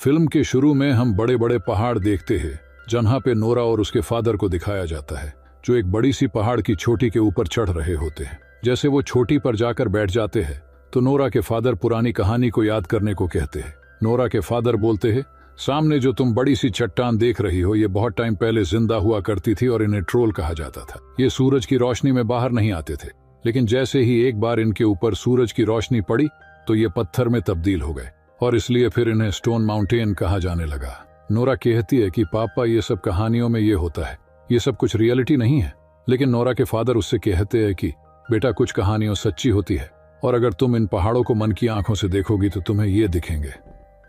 Film के शुरू में हम बड़े बड़े पहाड़ देखते हैं, जहां पे नोरा और उसके फादर को दिखाया जाता है, जो एक बड़ी सी पहाड़ की चोटी के ऊपर चढ़ रहे होते हैं। जैसे वो चोटी पर जाकर बैठ जाते हैं तो नोरा के फादर पुरानी कहानी को याद करने को कहते हैं। नोरा के फादर बोलते हैं, सामने जो तुम बड़ी सी चट्टान देख रही हो, ये बहुत टाइम पहले जिंदा हुआ करती थी और इन्हें ट्रोल कहा जाता था। ये सूरज की रोशनी में बाहर नहीं आते थे, लेकिन जैसे ही एक बार इनके ऊपर सूरज की रोशनी पड़ी तो ये पत्थर में तब्दील हो गए और इसलिए फिर इन्हें स्टोन माउंटेन कहा जाने लगा। नोरा कहती है कि पापा, ये सब कहानियों में ये होता है, ये सब कुछ रियलिटी नहीं है। लेकिन नोरा के फादर उससे कहते हैं कि बेटा, कुछ कहानियों सच्ची होती है और अगर तुम इन पहाड़ों को मन की आंखों से देखोगी तो तुम्हें ये दिखेंगे।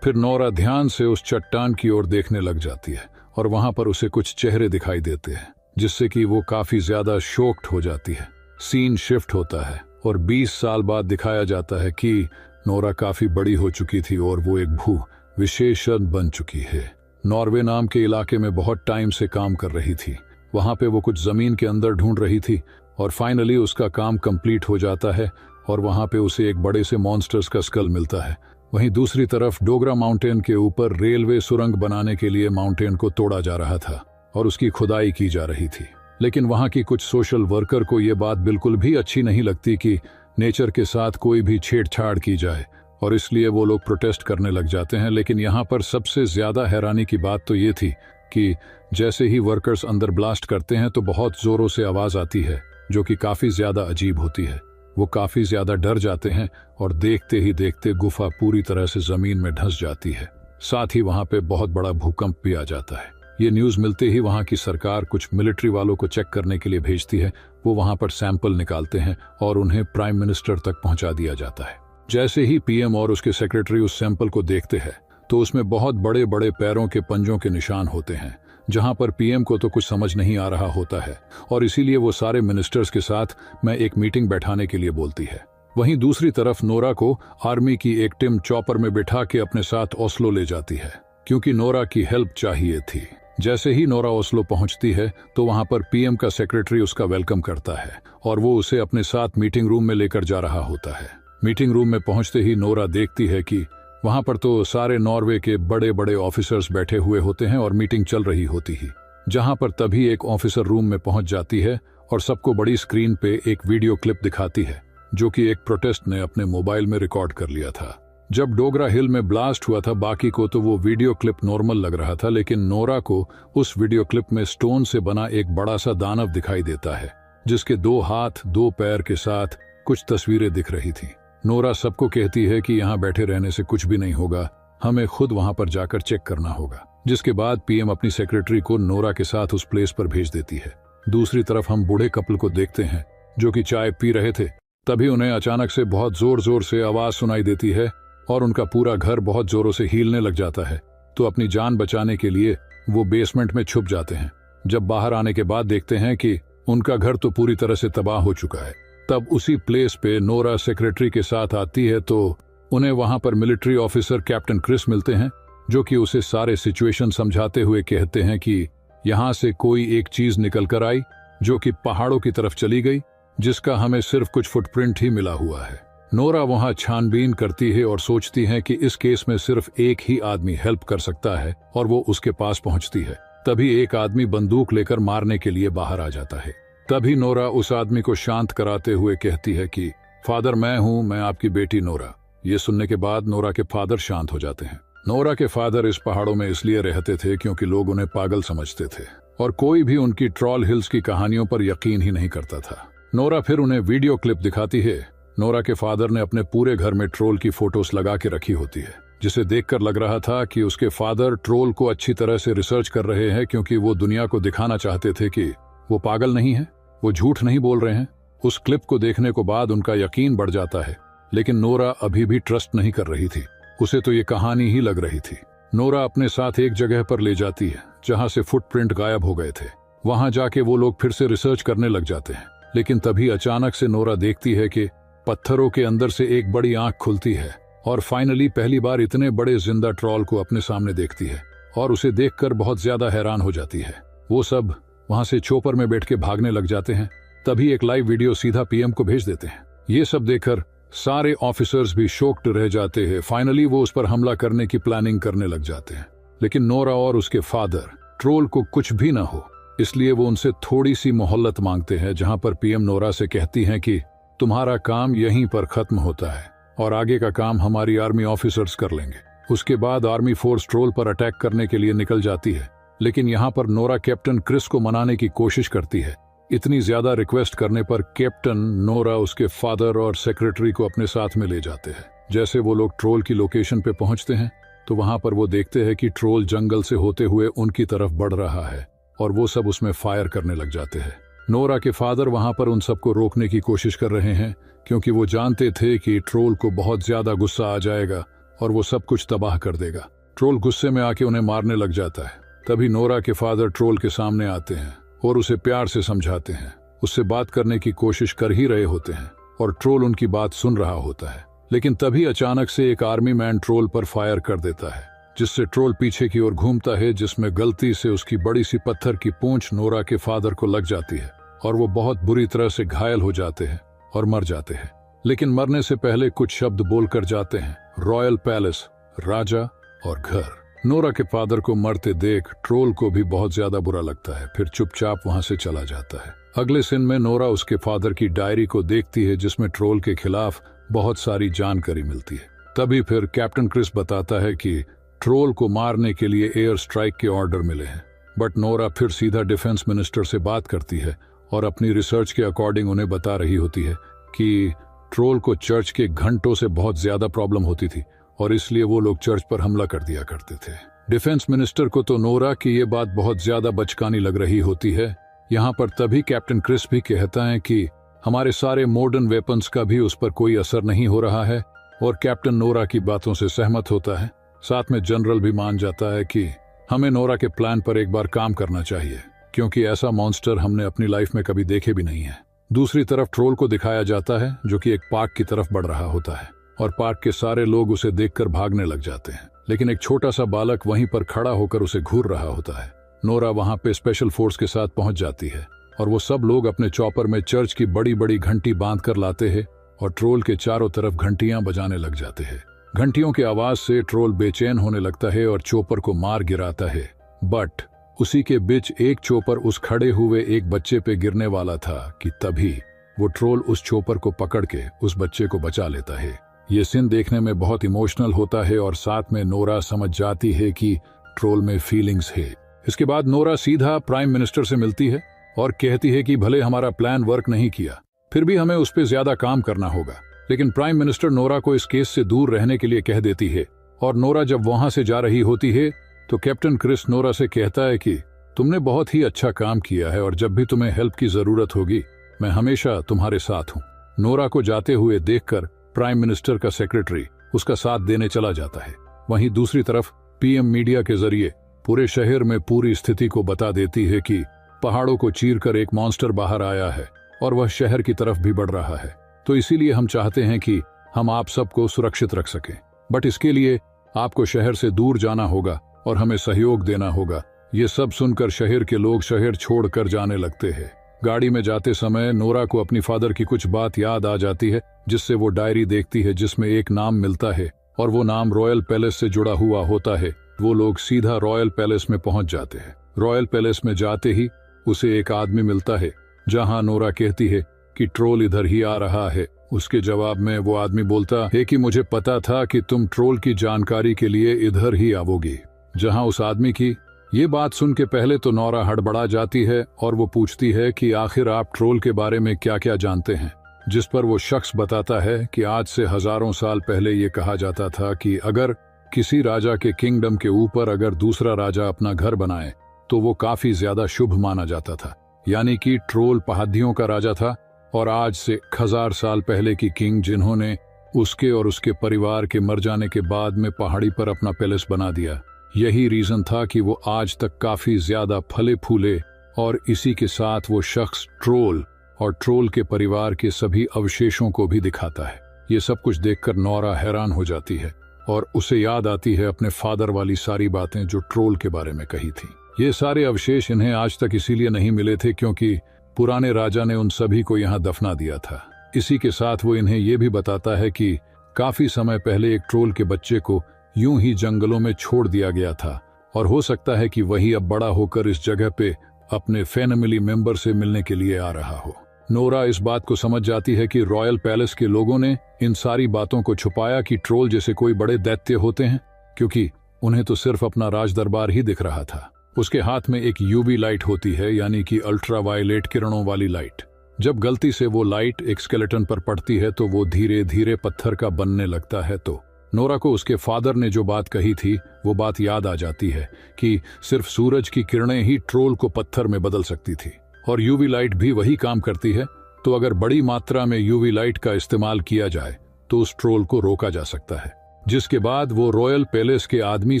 फिर नोरा ध्यान से उस चट्टान की ओर देखने लग जाती है और वहां पर उसे कुछ चेहरे दिखाई देते हैं, जिससे कि वो काफी ज्यादा शॉक्ड हो जाती है। सीन शिफ्ट होता है और 20 साल बाद दिखाया जाता है कि नोरा काफी बड़ी हो चुकी थी और वो एक भू विशेषज्ञ बन चुकी है। नॉर्वे नाम के इलाके में बहुत टाइम से काम कर रही थी। वहां पे वो कुछ जमीन के अंदर ढूंढ रही थी और फाइनली उसका काम कंप्लीट हो जाता है और वहां पे उसे एक बड़े से मॉन्स्टर्स का स्कल मिलता है। वहीं दूसरी तरफ डोगरा माउंटेन के ऊपर रेलवे सुरंग बनाने के लिए माउंटेन को तोड़ा जा रहा था और उसकी खुदाई की जा रही थी। लेकिन वहां की कुछ सोशल वर्कर को ये बात बिल्कुल भी अच्छी नहीं लगती कि नेचर के साथ कोई भी छेड़छाड़ की जाए और इसलिए वो लोग प्रोटेस्ट करने लग जाते हैं। लेकिन यहाँ पर सबसे ज्यादा हैरानी की बात तो ये थी कि जैसे ही वर्कर्स अंदर ब्लास्ट करते हैं तो बहुत जोरों से आवाज आती है, जो कि काफी ज्यादा अजीब होती है। वो काफी ज्यादा डर जाते हैं और देखते ही देखते गुफा पूरी तरह से जमीन में धंस जाती है। साथ ही वहां पे बहुत बड़ा भूकंप भी आ जाता है। ये न्यूज मिलते ही वहां की सरकार कुछ मिलिट्री वालों को चेक करने के लिए भेजती है। वो वहां पर सैंपल निकालते हैं और उन्हें प्राइम मिनिस्टर तक पहुंचा दिया जाता है। जैसे ही पीएम और उसके सेक्रेटरी उस सैंपल को देखते हैं तो उसमें बहुत बड़े बड़े पैरों के पंजों के निशान होते हैं, जहां पर पीएम को तो कुछ समझ नहीं आ रहा होता है और इसीलिए वो सारे मिनिस्टर्स के साथ मैं एक मीटिंग बैठाने के लिए बोलती है। वहीं दूसरी तरफ नोरा को आर्मी की एक टीम चॉपर में बिठा के अपने साथ ओस्लो ले जाती है, क्योंकि नोरा की हेल्प चाहिए थी। जैसे ही नोरा ओस्लो पहुंचती है तो वहां पर पीएम का सेक्रेटरी उसका वेलकम करता है और वो उसे अपने साथ मीटिंग रूम में लेकर जा रहा होता है। मीटिंग रूम में पहुंचते ही नोरा देखती है कि वहां पर तो सारे नॉर्वे के बड़े बड़े ऑफिसर्स बैठे हुए होते हैं और मीटिंग चल रही होती ही। जहां पर तभी एक ऑफिसर रूम में पहुंच जाती है और सबको बड़ी स्क्रीन पे एक वीडियो क्लिप दिखाती है, जो कि एक प्रोटेस्ट ने अपने मोबाइल में रिकॉर्ड कर लिया था। जब डोगरा हिल में ब्लास्ट हुआ था, बाकी को तो वो वीडियो क्लिप नॉर्मल लग रहा था, लेकिन नोरा को उस वीडियो क्लिप में स्टोन से बना एक बड़ा सा दानव दिखाई देता है, जिसके 2 हाथ 2 पैर के साथ कुछ तस्वीरें दिख रही थी। नोरा सबको कहती है कि यहाँ बैठे रहने से कुछ भी नहीं होगा, हमें खुद वहां पर जाकर चेक करना होगा। जिसके बाद पीएम अपनी सेक्रेटरी को नोरा के साथ उस प्लेस पर भेज देती है। दूसरी तरफ हम बूढ़े कपल को देखते हैं जो कि चाय पी रहे थे। तभी उन्हें अचानक से बहुत जोर जोर से आवाज सुनाई देती है और उनका पूरा घर बहुत जोरों से हिलने लग जाता है। तो अपनी जान बचाने के लिए वो बेसमेंट में छुप जाते हैं। जब बाहर आने के बाद देखते हैं कि उनका घर तो पूरी तरह से तबाह हो चुका है। तब उसी प्लेस पे नोरा सेक्रेटरी के साथ आती है तो उन्हें वहां पर मिलिट्री ऑफिसर कैप्टन क्रिस मिलते हैं, जो कि उसे सारे सिचुएशन समझाते हुए कहते हैं कि यहां से कोई एक चीज निकल कर आई जो कि पहाड़ों की तरफ चली गई, जिसका हमें सिर्फ कुछ फुटप्रिंट ही मिला हुआ है। नोरा वहां छानबीन करती है और सोचती है कि इस केस में सिर्फ एक ही आदमी हेल्प कर सकता है और वो उसके पास पहुंचती है। तभी एक आदमी बंदूक लेकर मारने के लिए बाहर आ जाता है। तभी नोरा उस आदमी को शांत कराते हुए कहती है कि फादर मैं हूं, मैं आपकी बेटी नोरा। ये सुनने के बाद नोरा के फादर शांत हो जाते हैं। नोरा के फादर इस पहाड़ों में इसलिए रहते थे क्योंकि लोग उन्हें पागल समझते थे और कोई भी उनकी ट्रॉल हिल्स की कहानियों पर यकीन ही नहीं करता था। नोरा फिर उन्हें वीडियो क्लिप दिखाती है। नोरा के फादर ने अपने पूरे घर में ट्रोल की फोटोज लगा के रखी होती है, जिसे देखकर लग रहा था कि उसके फादर ट्रोल को अच्छी तरह से रिसर्च कर रहे हैं, क्योंकि वो दुनिया को दिखाना चाहते थे कि वो पागल नहीं है, वो झूठ नहीं बोल रहे हैं। उस क्लिप को देखने को बाद उनका यकीन बढ़ जाता है, लेकिन नोरा अभी भी ट्रस्ट नहीं कर रही थी। उसे तो ये कहानी ही लग रही थी। नोरा अपने साथ एक जगह पर ले जाती है जहां से फुटप्रिंट गायब हो गए थे। वहां जाके वो लोग फिर से रिसर्च करने लग जाते हैं, लेकिन तभी अचानक से नोरा देखती है कि पत्थरों के अंदर से एक बड़ी आंख खुलती है और फाइनली पहली बार इतने बड़े जिंदा ट्रॉल को अपने सामने देखती है और उसे देखकर बहुत ज्यादा हैरान हो जाती है। वो सब वहां से चोपर में बैठ के भागने लग जाते हैं। तभी एक लाइव वीडियो सीधा पीएम को भेज देते हैं। ये सब देखकर सारे ऑफिसर्स भी शॉक्ड रह जाते हैं। फाइनली वो उस पर हमला करने की प्लानिंग करने लग जाते हैं, लेकिन नोरा और उसके फादर ट्रोल को कुछ भी ना हो, इसलिए वो उनसे थोड़ी सी मोहल्लत मांगते हैं, जहां पर पीएम नोरा से कहती हैं कि तुम्हारा काम यहीं पर खत्म होता है और आगे का काम हमारी आर्मी ऑफिसर्स कर लेंगे। उसके बाद आर्मी फोर्स ट्रोल पर अटैक करने के लिए निकल जाती है, लेकिन यहाँ पर नोरा कैप्टन क्रिस को मनाने की कोशिश करती है। इतनी ज्यादा रिक्वेस्ट करने पर कैप्टन नोरा उसके फादर और सेक्रेटरी को अपने साथ में ले जाते हैं। जैसे वो लोग ट्रोल की लोकेशन पे पहुंचते हैं तो वहां पर वो देखते हैं कि ट्रोल जंगल से होते हुए उनकी तरफ बढ़ रहा है और वो सब उसमें फायर करने लग जाते हैं। नोरा के फादर वहां पर उन सबको रोकने की कोशिश कर रहे हैं, क्योंकि वो जानते थे कि ट्रोल को बहुत ज्यादा गुस्सा आ जाएगा और वो सब कुछ तबाह कर देगा। ट्रोल गुस्से में आके उन्हें मारने लग जाता है। तभी नोरा के फादर ट्रोल के सामने आते हैं और उसे प्यार से समझाते हैं। उससे बात करने की कोशिश कर ही रहे होते हैं और ट्रोल उनकी बात सुन रहा होता है, लेकिन तभी अचानक से एक आर्मी मैन ट्रोल पर फायर कर देता है, जिससे ट्रोल पीछे की ओर घूमता है, जिसमें गलती से उसकी बड़ी सी पत्थर की पूंछ नोरा के फादर को लग जाती है और वो बहुत बुरी तरह से घायल हो जाते हैं और मर जाते हैं। लेकिन मरने से पहले कुछ शब्द बोलकर जाते हैं, रॉयल पैलेस, राजा और घर। नोरा के फादर को मरते देख ट्रोल को भी बहुत ज्यादा बुरा लगता है, फिर चुपचाप वहां से चला जाता है। अगले सीन में नोरा उसके फादर की डायरी को देखती है, जिसमें ट्रोल के खिलाफ बहुत सारी जानकारी मिलती है। तभी फिर कैप्टन क्रिस बताता है कि ट्रोल को मारने के लिए एयर स्ट्राइक के ऑर्डर मिले हैं, बट नोरा फिर सीधा डिफेंस मिनिस्टर से बात करती है और अपनी रिसर्च के अकॉर्डिंग उन्हें बता रही होती है कि ट्रोल को चर्च के घंटों से बहुत ज्यादा प्रॉब्लम होती थी और इसलिए वो लोग चर्च पर हमला कर दिया करते थे। डिफेंस मिनिस्टर को तो नोरा की ये बात बहुत ज्यादा बचकानी लग रही होती है। यहाँ पर तभी कैप्टन क्रिस भी कहता है कि हमारे सारे मॉडर्न वेपन्स का भी उस पर कोई असर नहीं हो रहा है और कैप्टन नोरा की बातों से सहमत होता है। साथ में जनरल भी मान जाता है कि हमें नोरा के प्लान पर एक बार काम करना चाहिए, क्योंकि ऐसा मॉन्स्टर हमने अपनी लाइफ में कभी देखे भी नहीं है। दूसरी तरफ ट्रोल को दिखाया जाता है, जो कि एक पार्क की तरफ बढ़ रहा होता है और पार्क के सारे लोग उसे देखकर भागने लग जाते हैं, लेकिन एक छोटा सा बालक वहीं पर खड़ा होकर उसे घूर रहा होता है। नोरा वहां पे स्पेशल फोर्स के साथ पहुंच जाती है और वो सब लोग अपने चॉपर में चर्च की बड़ी बड़ी घंटी बांध कर लाते हैं और ट्रोल के चारों तरफ घंटियां बजाने लग जाते हैं। घंटियों की आवाज से ट्रोल बेचैन होने लगता है और चोपर को मार गिराता है, बट उसी के बीच एक चोपर उस खड़े हुए एक बच्चे पे गिरने वाला था कि तभी वो ट्रोल उस चोपर को पकड़ के उस बच्चे को बचा लेता है। ये सीन देखने में बहुत इमोशनल होता है और साथ में नोरा समझ जाती है कि ट्रोल में फीलिंग्स है। इसके बाद नोरा सीधा प्राइम मिनिस्टर से मिलती है और कहती है कि भले हमारा प्लान वर्क नहीं किया, फिर भी हमें उस पर ज्यादा काम करना होगा। लेकिन प्राइम मिनिस्टर नोरा को इस केस से दूर रहने के लिए कह देती है और नोरा जब वहां से जा रही होती है तो कैप्टन क्रिस नोरा से कहता है कि तुमने बहुत ही अच्छा काम किया है और जब भी तुम्हें हेल्प की जरूरत होगी मैं हमेशा तुम्हारे साथ हूँ। नोरा को जाते हुए देखकर प्राइम मिनिस्टर का सेक्रेटरी उसका साथ देने चला जाता है। वहीं दूसरी तरफ पीएम मीडिया के जरिए पूरे शहर में पूरी स्थिति को बता देती है कि पहाड़ों को चीरकर एक मॉन्स्टर बाहर आया है और वह शहर की तरफ भी बढ़ रहा है, तो इसीलिए हम चाहते हैं कि हम आप सबको सुरक्षित रख सकें, बट इसके लिए आपको शहर से दूर जाना होगा और हमें सहयोग देना होगा। ये सब सुनकर शहर के लोग शहर छोड़कर जाने लगते हैं। गाड़ी में जाते समय नोरा को अपनी फादर की कुछ बात याद आ जाती है, जिससे वो डायरी देखती है जिसमें एक नाम मिलता है और वो नाम रॉयल पैलेस से जुड़ा हुआ होता है। वो लोग सीधा रॉयल पैलेस में पहुंच जाते हैं। रॉयल पैलेस में जाते ही उसे एक आदमी मिलता है, जहां नोरा कहती है कि ट्रोल इधर ही आ रहा है। उसके जवाब में वो आदमी बोलता है कि मुझे पता था कि तुम ट्रोल की जानकारी के लिए इधर ही आओगी। जहां उस आदमी की ये बात सुन के पहले तो नोरा हड़बड़ा जाती है और वो पूछती है कि आखिर आप ट्रोल के बारे में क्या क्या जानते हैं, जिस पर वो शख्स बताता है कि आज से हजारों साल पहले ये कहा जाता था कि अगर किसी राजा के किंगडम के ऊपर अगर दूसरा राजा अपना घर बनाए तो वो काफी ज्यादा शुभ माना जाता था। यानी कि ट्रोल पहाड़ियों का राजा था और आज से 1000 साल पहले की किंग जिन्होंने उसके और उसके परिवार के मर जाने के बाद में पहाड़ी पर अपना पैलेस बना दिया। यही रीजन था कि वो आज तक काफी ज्यादा फले फूले और इसी के साथ वो शख्स ट्रोल और ट्रोल के परिवार के सभी अवशेषों को भी दिखाता है। ये सब कुछ देखकर नोरा हैरान हो जाती है और उसे याद आती है अपने फादर वाली सारी बातें जो ट्रोल के बारे में कही थी। ये सारे अवशेष इन्हें आज तक इसीलिए नहीं मिले थे क्योंकि पुराने राजा ने उन सभी को यहाँ दफना दिया था। इसी के साथ वो इन्हें ये भी बताता है कि काफी समय पहले एक ट्रोल के बच्चे को यूं ही जंगलों में छोड़ दिया गया था और हो सकता है कि वही अब बड़ा होकर इस जगह पे अपने फैमिली मेंबर से मिलने के लिए आ रहा हो। नोरा इस बात को समझ जाती है कि रॉयल पैलेस के लोगों ने इन सारी बातों को छुपाया कि ट्रोल जैसे कोई बड़े दैत्य होते हैं, क्योंकि उन्हें तो सिर्फ अपना राज दरबार ही दिख रहा था। उसके हाथ में एक यूवी लाइट होती है, यानी कि अल्ट्रावायलेट किरणों वाली लाइट। जब गलती से वो लाइट एक स्केलेटन पर पड़ती है तो वो धीरे धीरे पत्थर का बनने लगता है। तो नोरा को उसके फादर ने जो बात कही थी वो बात याद आ जाती है कि सिर्फ सूरज की किरणें ही ट्रोल को पत्थर में बदल सकती थी और यूवी लाइट भी वही काम करती है। तो अगर बड़ी मात्रा में यूवी लाइट का इस्तेमाल किया जाए तो उस ट्रोल को रोका जा सकता है। जिसके बाद वो रॉयल पैलेस के आदमी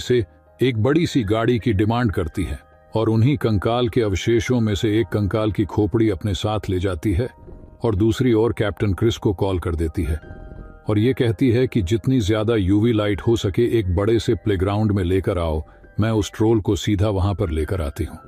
से एक बड़ी सी गाड़ी की डिमांड करती है और उन्हीं कंकाल के अवशेषों में से एक कंकाल की खोपड़ी अपने साथ ले जाती है और दूसरी ओर कैप्टन क्रिस को कॉल कर देती है और ये कहती है कि जितनी ज्यादा यूवी लाइट हो सके एक बड़े से प्लेग्राउंड में लेकर आओ, मैं उस ट्रोल को सीधा वहां पर लेकर आती हूँ।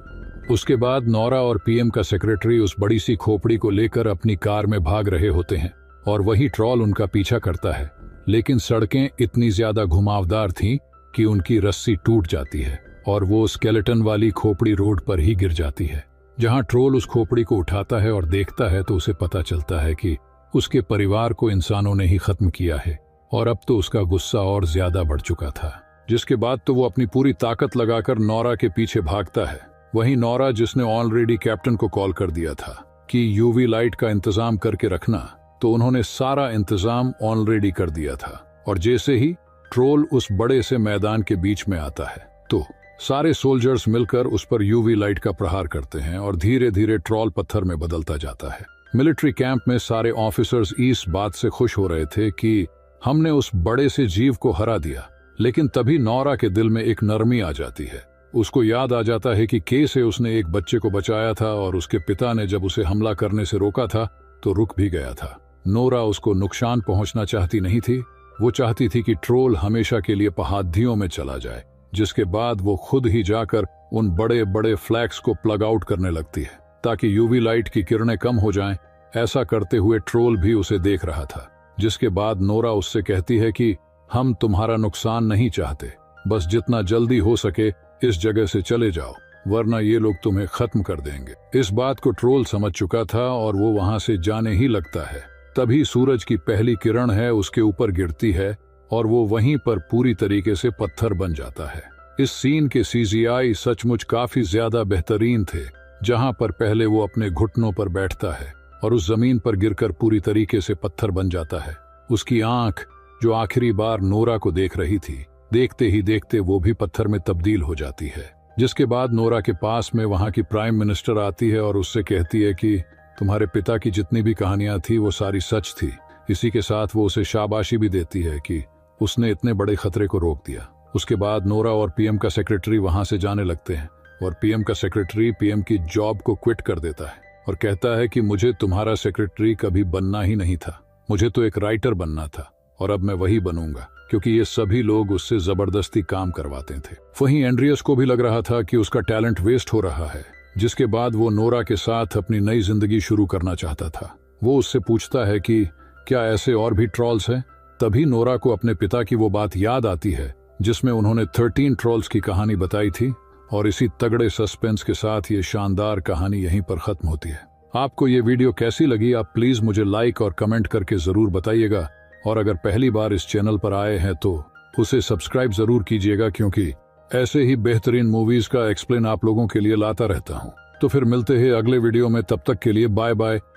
उसके बाद नोरा और पीएम का सेक्रेटरी उस बड़ी सी खोपड़ी को लेकर अपनी कार में भाग रहे होते हैं और वही ट्रोल उनका पीछा करता है, लेकिन सड़कें इतनी ज्यादा घुमावदार थीं कि उनकी रस्सी टूट जाती है और वो स्केलेटन वाली खोपड़ी रोड पर ही गिर जाती है। जहां ट्रोल उस खोपड़ी को उठाता है और देखता है तो उसे पता चलता है कि उसके परिवार को इंसानों ने ही खत्म किया है और अब तो उसका गुस्सा और ज्यादा बढ़ चुका था। जिसके बाद तो वो अपनी पूरी ताकत लगाकर नोरा के पीछे भागता है। वहीं नोरा, जिसने ऑलरेडी कैप्टन को कॉल कर दिया था कि यूवी लाइट का इंतजाम करके रखना, तो उन्होंने सारा इंतजाम ऑलरेडी कर दिया था और जैसे ही ट्रोल उस बड़े से मैदान के बीच में आता है तो सारे सोल्जर्स मिलकर उस पर यूवी लाइट का प्रहार करते हैं और धीरे धीरे ट्रोल पत्थर में बदलता जाता है। मिलिट्री कैंप में सारे ऑफिसर्स इस बात से खुश हो रहे थे कि हमने उस बड़े से जीव को हरा दिया, लेकिन तभी नोरा के दिल में एक नरमी आ जाती है। उसको याद आ जाता है कि के से उसने एक बच्चे को बचाया था और उसके पिता ने जब उसे हमला करने से रोका था तो रुक भी गया था। नोरा उसको नुकसान पहुंचना चाहती नहीं थी, वो चाहती थी कि ट्रोल हमेशा के लिए पहाड़ियों में चला जाए। जिसके बाद वो खुद ही जाकर उन बड़े बड़े फ्लैग्स को प्लग आउट करने लगती है ताकि यूवी लाइट की किरणें कम हो जाएं। ऐसा करते हुए ट्रोल भी उसे देख रहा था। जिसके बाद नोरा उससे कहती है कि हम तुम्हारा नुकसान नहीं चाहते, बस जितना जल्दी हो सके इस जगह से चले जाओ, वरना ये लोग तुम्हें खत्म कर देंगे। इस बात को ट्रोल समझ चुका था और वो वहां से जाने ही लगता है। तभी सूरज की पहली किरण है उसके ऊपर गिरती है और वो वहीं पर पूरी तरीके से पत्थर बन जाता है। इस सीन के सीजीआई सचमुच काफी ज्यादा बेहतरीन थे, जहां पर पहले वो अपने घुटनों पर बैठता है और उस जमीन पर गिरकर पूरी तरीके से पत्थर बन जाता है। उसकी आंख, जो आखिरी बार नोरा को देख रही थी, देखते ही देखते वो भी पत्थर में तब्दील हो जाती है। जिसके बाद नोरा के पास में वहां की प्राइम मिनिस्टर आती है और उससे कहती है कि तुम्हारे पिता की जितनी भी कहानियां थी वो सारी सच थी। इसी के साथ वो उसे शाबाशी भी देती है कि उसने इतने बड़े खतरे को रोक दिया। उसके बाद नोरा और पीएम का सेक्रेटरी वहां से जाने लगते हैं और पीएम का सेक्रेटरी पीएम की जॉब को क्विट कर देता है और कहता है कि मुझे तुम्हारा सेक्रेटरी कभी बनना ही नहीं था, मुझे तो एक राइटर बनना था और अब मैं वही बनूंगा, क्योंकि ये सभी लोग उससे जबरदस्ती काम करवाते थे। वहीं एंड्रियस को भी लग रहा था कि उसका टैलेंट वेस्ट हो रहा है। जिसके बाद वो नोरा के साथ अपनी नई जिंदगी शुरू करना चाहता था। वो उससे पूछता है कि क्या ऐसे और भी ट्रॉल्स हैं। तभी नोरा को अपने पिता की वो बात याद आती है जिसमें उन्होंने 13 ट्रॉल्स की कहानी बताई थी और इसी तगड़े सस्पेंस के साथ ये शानदार कहानी यहीं पर खत्म होती है। आपको ये वीडियो कैसी लगी आप प्लीज मुझे लाइक और कमेंट करके जरूर बताइएगा और अगर पहली बार इस चैनल पर आए हैं तो उसे सब्सक्राइब जरूर कीजिएगा, क्योंकि ऐसे ही बेहतरीन मूवीज का एक्सप्लेन आप लोगों के लिए लाता रहता हूँ। तो फिर मिलते हैं अगले वीडियो में, तब तक के लिए बाय बाय।